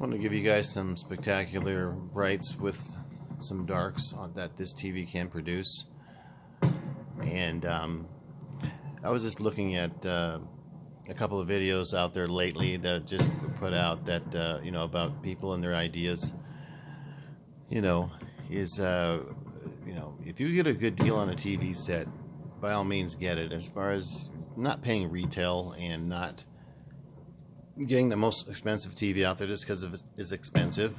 want to give you guys some spectacular brights with some darks that this TV can produce. And I was just looking at a couple of videos out there lately that just put out that about people and their ideas. If you get a good deal on a TV set, by all means get it. As far as not paying retail and not getting the most expensive TV out there just because it's expensive.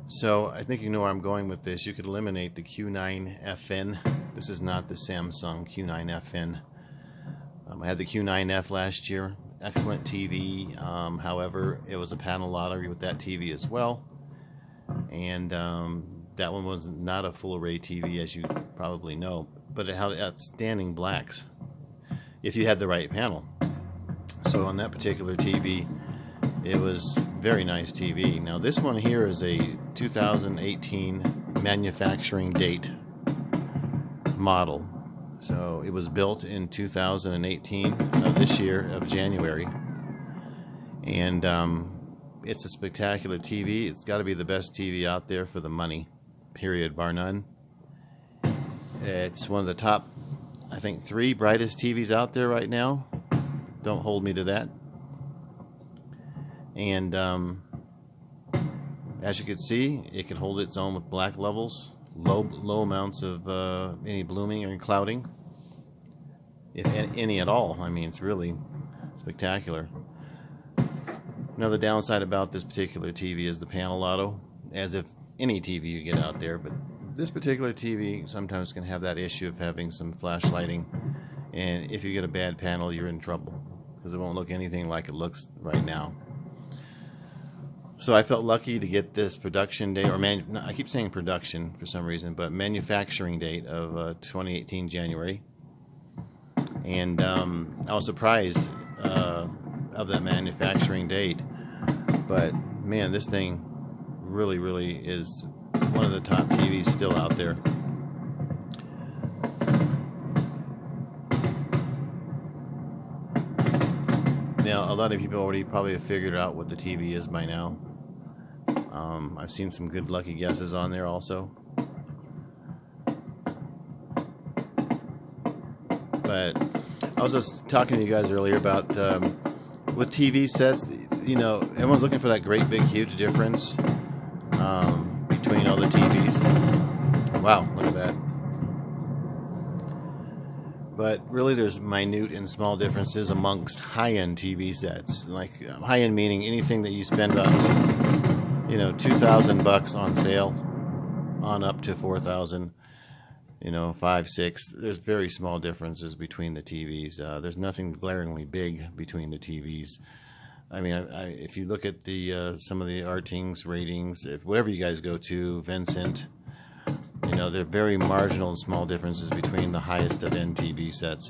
So I think you know where I'm going with this. You could eliminate the q9fn. This is not the Samsung q9fn. I had the q9f last year. Excellent TV. However, it was a panel lottery with that TV as well. And that one was not a full array TV, as you probably know. But it had outstanding blacks if you had the right panel. So on that particular TV, it was very nice TV. Now this one here is a 2018 manufacturing date model. So it was built in 2018 this year of January. And it's a spectacular TV. It's got to be the best TV out there for the money, period, bar none. It's one of the top, I think, 3 brightest TVs out there right now. Don't hold me to that. And as you can see, it can hold its own with black levels, low amounts of any blooming or clouding, if any at all. I mean, it's really spectacular. Another downside about this particular TV is the panel auto, as if any TV you get out there, but this particular TV sometimes can have that issue of having some flash lighting, and if you get a bad panel, you're in trouble because it won't look anything like it looks right now. So I felt lucky to get this production date, I keep saying production for some reason, but manufacturing date of 2018 January. And I was surprised of that manufacturing date, but man, this thing really is one of the top TVs still out there. Now, a lot of people already probably have figured out what the TV is by now. I've seen some good lucky guesses on there also. But I was just talking to you guys earlier about with TV sets, everyone's looking for that great big huge difference between all the TVs. Wow, look at that. But really there's minute and small differences amongst high-end TV sets. Like high-end meaning anything that you spend about $2,000 on sale on up to $4,000, 5, 6. There's very small differences between the TVs. There's nothing glaringly big between the TVs. I mean, if you look at the some of the Artings ratings, whatever you guys go to, Vincent, there are very marginal and small differences between the highest of end TV sets.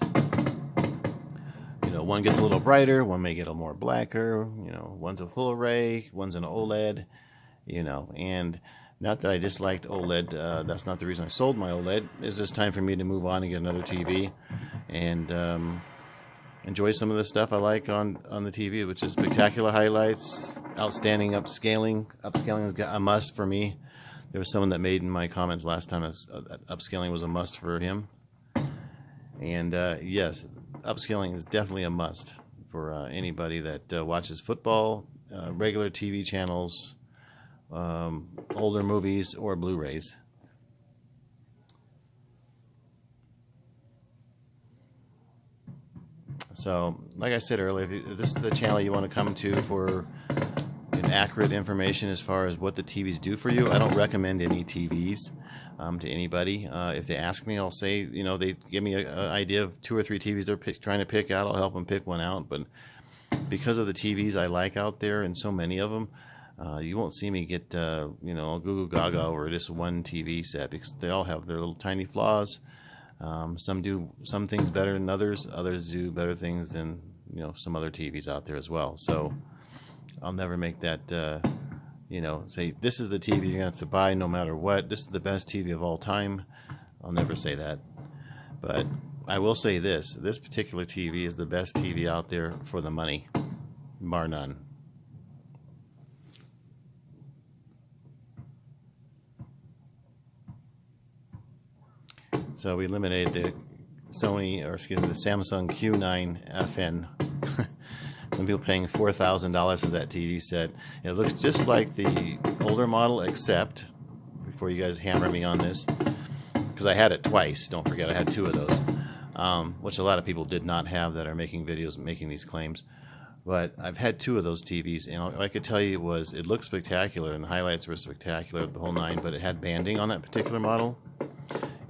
One gets a little brighter, one may get a more blacker, one's a full array, one's an OLED, and not that I disliked OLED, that's not the reason I sold my OLED. It's just time for me to move on and get another TV and enjoy some of the stuff I like on the TV, which is spectacular highlights, outstanding upscaling. Upscaling is a must for me. There was someone that made in my comments last time that upscaling was a must for him. And yes, upscaling is definitely a must for anybody that watches football, regular TV channels, older movies, or Blu-rays. So, like I said earlier, if this is the channel you want to come to for accurate information as far as what the TVs do for you, I don't recommend any TVs to anybody. If they ask me, I'll say, they give me an idea of 2 or 3 TVs they're trying to pick out. I'll help them pick one out. But because of the TVs I like out there and so many of them, you won't see me get, goo goo gaga over just one TV set, because they all have their little tiny flaws. Some do some things better than others. Others do better things than, some other TVs out there as well. So I'll never make that, say, this is the TV you're going to have to buy no matter what. This is the best TV of all time. I'll never say that. But I will say this particular TV is the best TV out there for the money, bar none. So we eliminated the Sony, or excuse me, the Samsung q9fn. Some people paying $4,000 for that TV set. It looks just like the older model, except, before you guys hammer me on this, because I had it twice, don't forget I had two of those, which a lot of people did not have that are making videos making these claims. But I've had two of those TVs, and all I could tell you was it looked spectacular, and the highlights were spectacular, the whole nine, but it had banding on that particular model.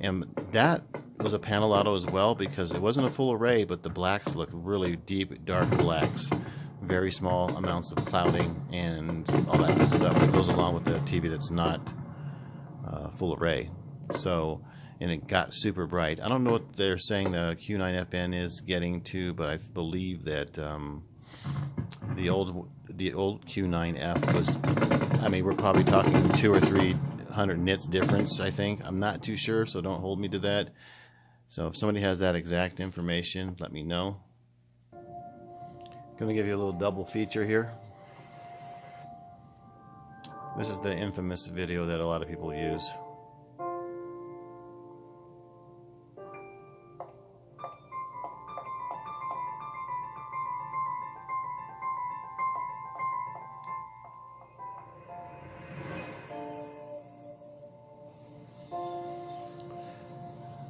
And that was a panel auto as well, because it wasn't a full array, but the blacks looked really deep, dark blacks. Very small amounts of clouding and all that good stuff that goes along with the TV that's not full array. So, and it got super bright. I don't know what they're saying the q9fn is getting to, but I believe that the old q9f was, I mean, we're probably talking 200 or 300 nits difference, I think. I'm not too sure, so don't hold me to that. So if somebody has that exact information, let me know. Going to give you a little double feature here. This is the infamous video that a lot of people use.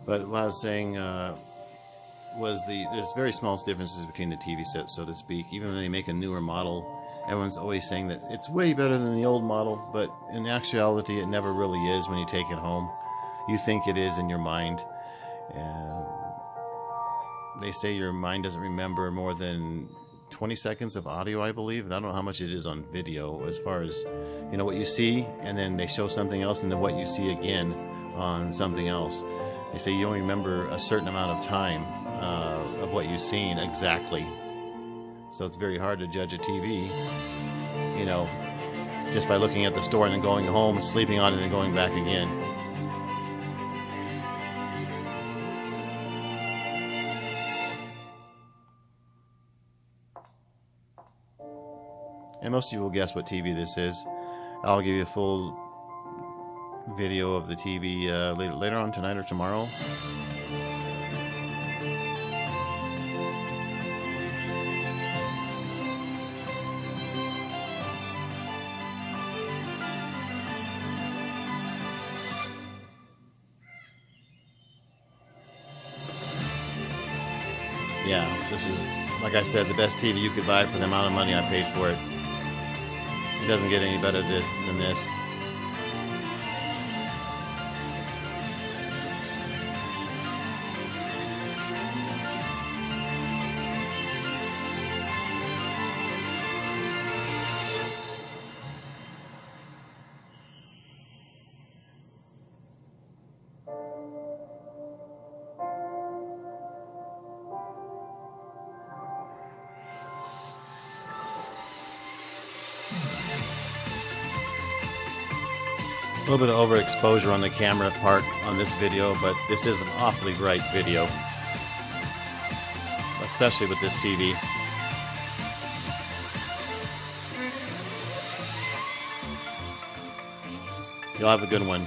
But what I was saying was there's very small differences between the TV sets, so to speak. Even when they make a newer model, everyone's always saying that it's way better than the old model, but in actuality it never really is when you take it home. You think it is in your mind. And they say your mind doesn't remember more than 20 seconds of audio, I believe. And I don't know how much it is on video as far as, you know, what you see, and then they show something else, and then what you see again on something else. They say you only remember a certain amount of time of what you've seen exactly. So it's very hard to judge a TV, you know, just by looking at the store and then going home, sleeping on it, and then going back again. And most of you will guess what TV this is. I'll give you a full video of the TV later on tonight or tomorrow. Yeah, this is, like I said, the best TV you could buy for the amount of money I paid for it. It doesn't get any better than this. A little bit of overexposure on the camera part on this video, but this is an awfully bright video, especially with this TV. You'll have a good one.